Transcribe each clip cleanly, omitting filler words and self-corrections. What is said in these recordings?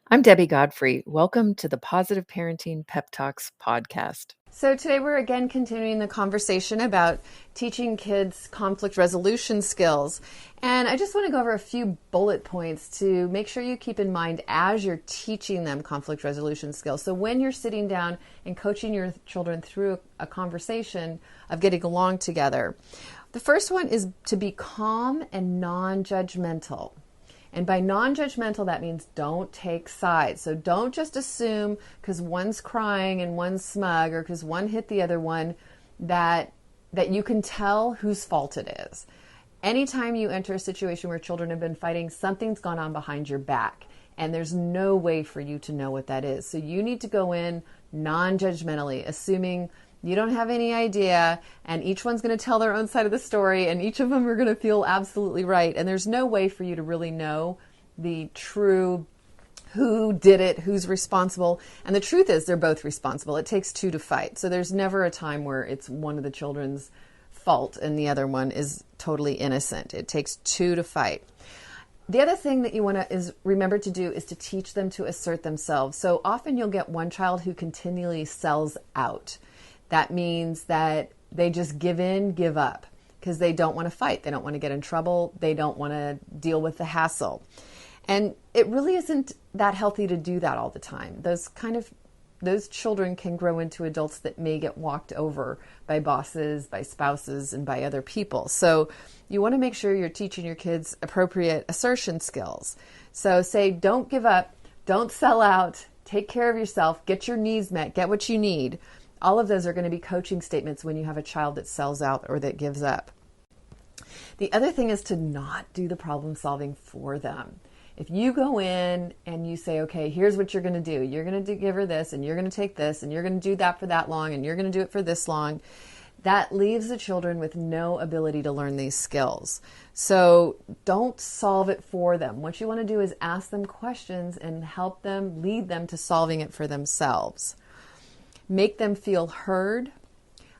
I'm Debbie Godfrey. Welcome to the Positive Parenting Pep Talks podcast. So today we're again continuing the conversation about teaching kids conflict resolution skills. And I just want to go over a few bullet points to make sure you keep in mind as you're teaching them conflict resolution skills. So when you're sitting down and coaching your children through a conversation of getting along together, the first one is to be calm and non-judgmental. And by non-judgmental, that means don't take sides. So don't just assume because one's crying and one's smug or because one hit the other one that you can tell whose fault it is. Anytime you enter a situation where children have been fighting, something's gone on behind your back. And there's no way for you to know what that is. So you need to go in non-judgmentally, assuming you don't have any idea, and each one's going to tell their own side of the story, and each of them are going to feel absolutely right. And there's no way for you to really know the true who did it, who's responsible. And the truth is they're both responsible. It takes two to fight. So there's never a time where it's one of the children's fault and the other one is totally innocent. It takes two to fight. The other thing that you want to remember to do is to teach them to assert themselves. So often you'll get one child who continually sells out. That means that they just give in, give up, because they don't want to fight. They don't want to get in trouble. They don't want to deal with the hassle. And it really isn't that healthy to do that all the time. Those children can grow into adults that may get walked over by bosses, by spouses, and by other people. So you want to make sure you're teaching your kids appropriate assertion skills. So say, don't give up, don't sell out, take care of yourself, get your needs met, get what you need. All of those are going to be coaching statements when you have a child that sells out or that gives up. The other thing is to not do the problem solving for them. If you go in and you say, okay, here's what you're going to do. You're going to give her this, and you're going to take this, and you're going to do that for that long, and you're going to do it for this long, that leaves the children with no ability to learn these skills. So don't solve it for them. What you want to do is ask them questions and help them, lead them to solving it for themselves. Make them feel heard.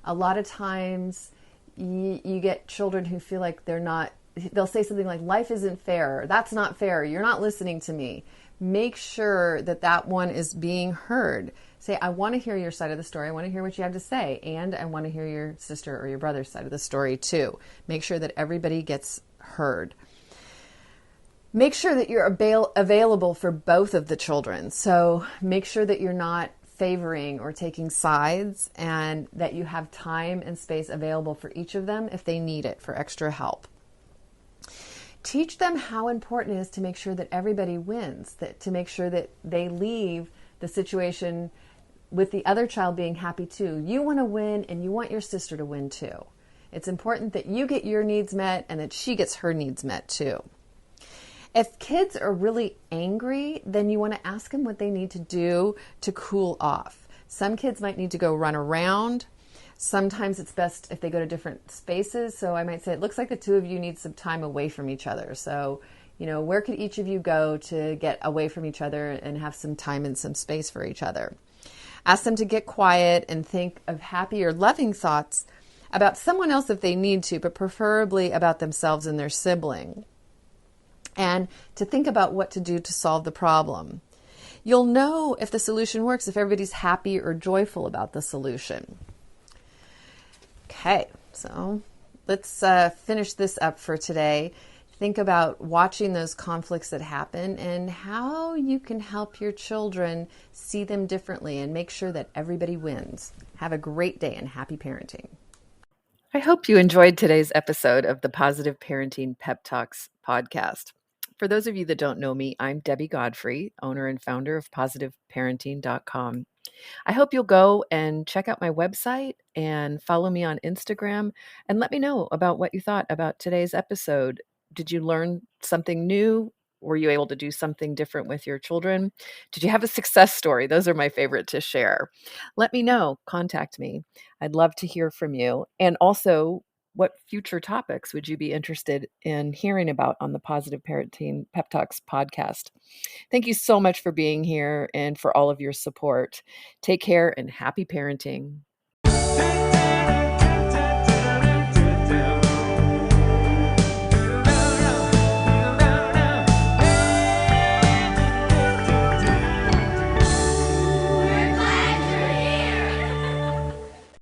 A lot of times you get children who feel like they'll say something like, life isn't fair, that's not fair, you're not listening to me. Make sure that one is being heard. Say, I want to hear your side of the story, I want to hear what you have to say, and I want to hear your sister or your brother's side of the story too. Make sure that everybody gets heard. Make sure that you're available for both of the children. So make sure that you're not favoring or taking sides, and that you have time and space available for each of them if they need it for extra help. Teach them how important it is to make sure that everybody wins, to make sure that they leave the situation with the other child being happy too. You want to win, and you want your sister to win too. It's important that you get your needs met and that she gets her needs met too. If kids are really angry, then you want to ask them what they need to do to cool off. Some kids might need to go run around. Sometimes it's best if they go to different spaces. So I might say, it looks like the two of you need some time away from each other. So, where could each of you go to get away from each other and have some time and some space for each other? Ask them to get quiet and think of happy or loving thoughts about someone else if they need to, but preferably about themselves and their sibling. And to think about what to do to solve the problem. You'll know if the solution works if everybody's happy or joyful about the solution. Okay, so let's finish this up for today. Think about watching those conflicts that happen and how you can help your children see them differently and make sure that everybody wins. Have a great day and happy parenting. I hope you enjoyed today's episode of the Positive Parenting Pep Talks podcast. For those of you that don't know me, I'm Debbie Godfrey, owner and founder of positiveparenting.com. I hope you'll go and check out my website and follow me on Instagram and let me know about what you thought about today's episode. Did you learn something new? Were you able to do something different with your children? Did you have a success story? Those are my favorite to share. Let me know. Contact me. I'd love to hear from you. And also, what future topics would you be interested in hearing about on the Positive Parenting Pep Talks podcast? Thank you so much for being here and for all of your support. Take care and happy parenting.